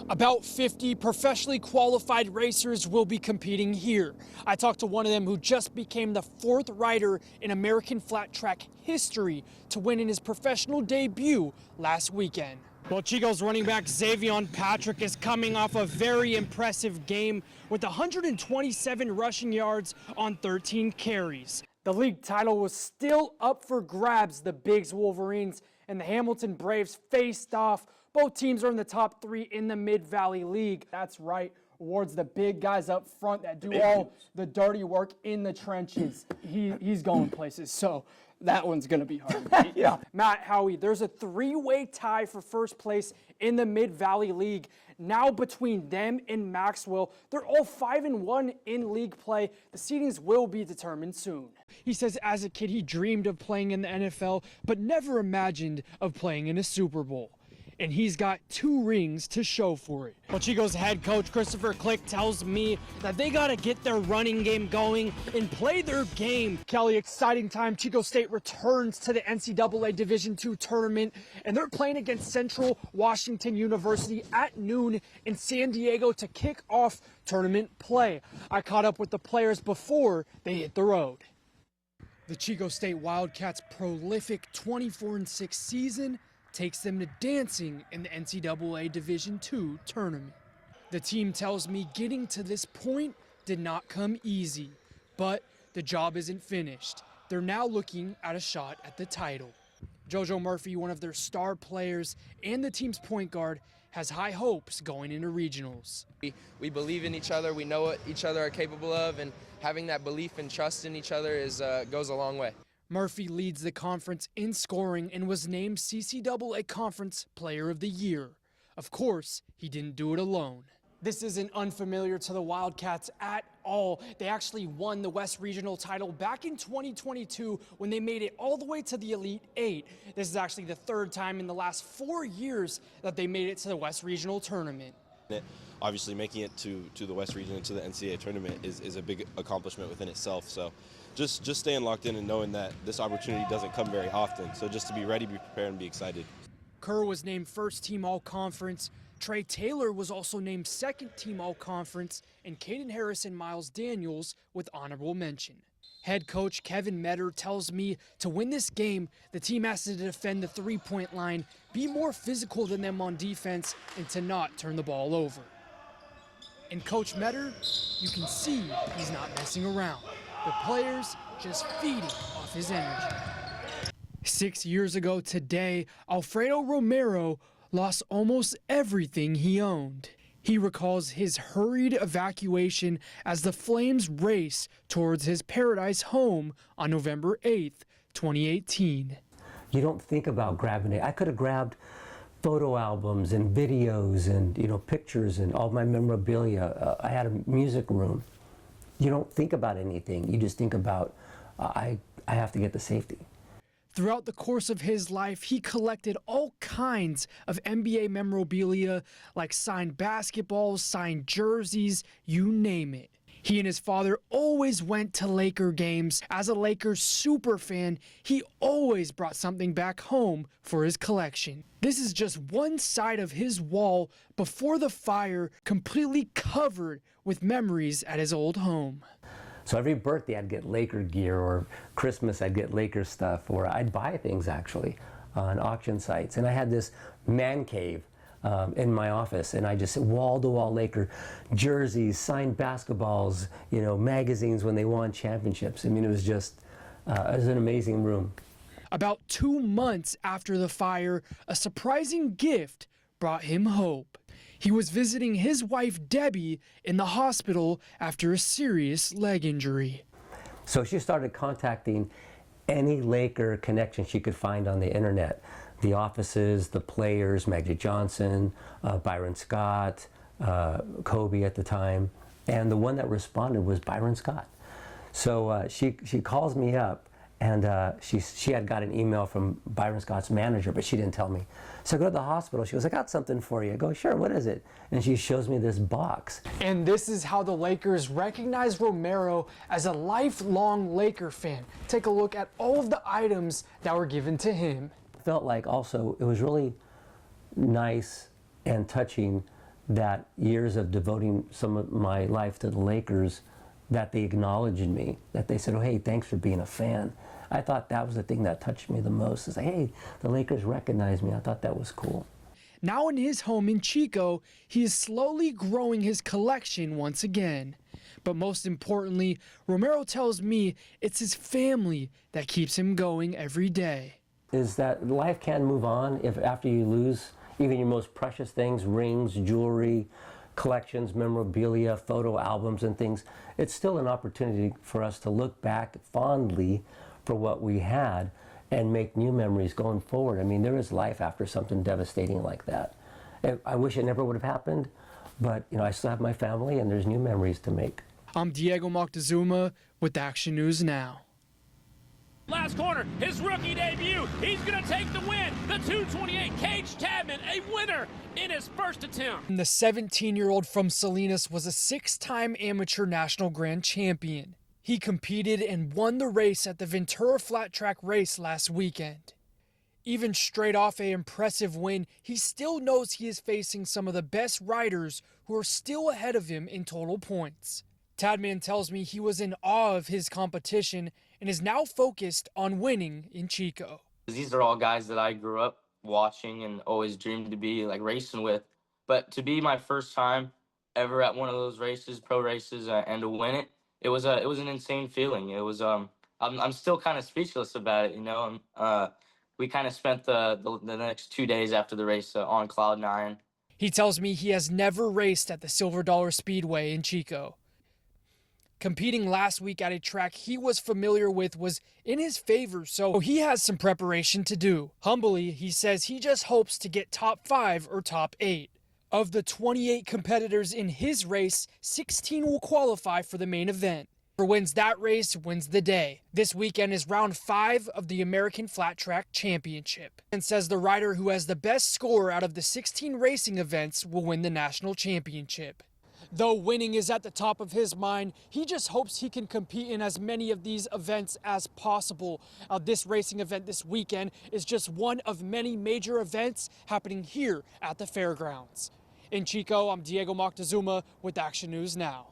About 50 professionally qualified racers will be competing here. I talked to one of them who just became the 4th rider in American flat track history to win in his professional debut last weekend. Well, Chico's running back Xavion Patrick is coming off a very impressive game with 127 rushing yards on 13 carries. The league title was still up for grabs. The Bigs Wolverines and the Hamilton Braves faced off. Both teams are in the top 3 in the Mid-Valley League. That's right, awards the big guys up front that do all the dirty work in the trenches. He's going places, so that one's going to be hard to beat. Yeah. Matt, Howie, there's a 3-way tie for first place in the Mid-Valley League. Now between them and Maxwell, they're all 5-1 in league play. The seedings will be determined soon. He says as a kid he dreamed of playing in the NFL, but never imagined of playing in a Super Bowl. And he's got 2 rings to show for it. Well, Chico's head coach Christopher Click tells me that they got to get their running game going and play their game. Kelly, exciting time. Chico State returns to the NCAA Division II tournament, and they're playing against Central Washington University at noon in San Diego to kick off tournament play. I caught up with the players before they hit the road. The Chico State Wildcats' prolific 24-6 season takes them to dancing in the NCAA Division II tournament. The team tells me getting to this point did not come easy, but the job isn't finished. They're now looking at a shot at the title. JoJo Murphy, one of their star players and the team's point guard, has high hopes going into regionals. We believe in each other, we know what each other are capable of, and having that belief and trust in each other goes a long way. Murphy leads the conference in scoring and was named CCAA Conference Player of the Year. Of course, he didn't do it alone. This isn't unfamiliar to the Wildcats at all. They actually won the West Regional title back in 2022 when they made it all the way to the Elite 8. This is actually the 3rd time in the last 4 years that they made it to the West Regional tournament. Obviously, making it to the West Region and to the NCAA tournament is a big accomplishment within itself. So just staying locked in and knowing that this opportunity doesn't come very often. So just to be ready, be prepared, and be excited. Kerr was named 1st team All-Conference. Trey Taylor was also named 2nd team All-Conference, and Caden Harris and Miles Daniels with honorable mention. Head coach Kevin Metter tells me to win this game, the team has to defend the 3-point line, be more physical than them on defense, and to not turn the ball over. And Coach Metter, you can see he's not messing around. The players just feeding off his energy. 6 years ago today, Alfredo Romero lost almost everything he owned. He recalls his hurried evacuation as the Flames race towards his Paradise home on November 8th, 2018. You don't think about grabbing it. I could have grabbed photo albums and videos and pictures and all my memorabilia. I had a music room. You don't think about anything. You just think about, I have to get the safety. Throughout the course of his life, he collected all kinds of NBA memorabilia, like signed basketballs, signed jerseys, you name it. He and his father always went to Laker games. As a Lakers super fan, he always brought something back home for his collection. This is just one side of his wall before the fire, completely covered with memories at his old home. So every birthday I'd get Laker gear, or Christmas I'd get Laker stuff, or I'd buy things actually on auction sites. And I had this man cave in my office, and I just wall-to-wall Laker jerseys, signed basketballs, magazines when they won championships. I mean, it was just, it was an amazing room. About 2 months after the fire, a surprising gift brought him hope. He was visiting his wife, Debbie, in the hospital after a serious leg injury. So she started contacting any Laker connection she could find on the internet. The offices, the players, Magic Johnson, Byron Scott, Kobe at the time. And the one that responded was Byron Scott. So she calls me up, and she had got an email from Byron Scott's manager, but she didn't tell me. So I go to the hospital. She goes, I got something for you. I go, sure, what is it? And she shows me this box. And this is how the Lakers recognize Romero as a lifelong Laker fan. Take a look at all of the items that were given to him. Felt like also it was really nice and touching that years of devoting some of my life to the Lakers, that they acknowledged me, that they said, oh, hey, thanks for being a fan. I thought that was the thing that touched me the most, is like, hey, the Lakers recognized me. I thought that was cool. Now in his home in Chico, he is slowly growing his collection once again. But most importantly, Romero tells me it's his family that keeps him going every day. Is that life can move on if after you lose even your most precious things, rings, jewelry, collections, memorabilia, photo albums and things. It's still an opportunity for us to look back fondly for what we had and make new memories going forward. I mean, there is life after something devastating like that. I wish it never would have happened, but you know, I still have my family and there's new memories to make. I'm Diego Moctezuma with Action News Now. Last corner, his rookie debut. He's going to take the win. The 228 Cage Tadman, a winner in his first attempt. The 17-year-old from Salinas was a 6-time amateur national grand champion. He competed and won the race at the Ventura Flat Track race last weekend. Even straight off an impressive win, he still knows he is facing some of the best riders who are still ahead of him in total points. Tadman tells me he was in awe of his competition and is now focused on winning in Chico. These are all guys that I grew up watching and always dreamed to be like racing with. But to be my first time ever at one of those races, pro races, and to win it, it was an insane feeling. It was I'm still kind of speechless about it, you know. We kind of spent the next 2 days after the race on cloud 9. He tells me he has never raced at the Silver Dollar Speedway in Chico. Competing last week at a track he was familiar with was in his favor, so he has some preparation to do. Humbly, he says he just hopes to get top 5 or top 8. Of the 28 competitors in his race, 16 will qualify for the main event. Whoever wins that race wins the day. This weekend is round 5 of the American Flat Track Championship, and says the rider who has the best score out of the 16 racing events will win the national championship. Though winning is at the top of his mind, he just hopes he can compete in as many of these events as possible. This racing event this weekend is just one of many major events happening here at the fairgrounds. In Chico, I'm Diego Moctezuma with Action News Now.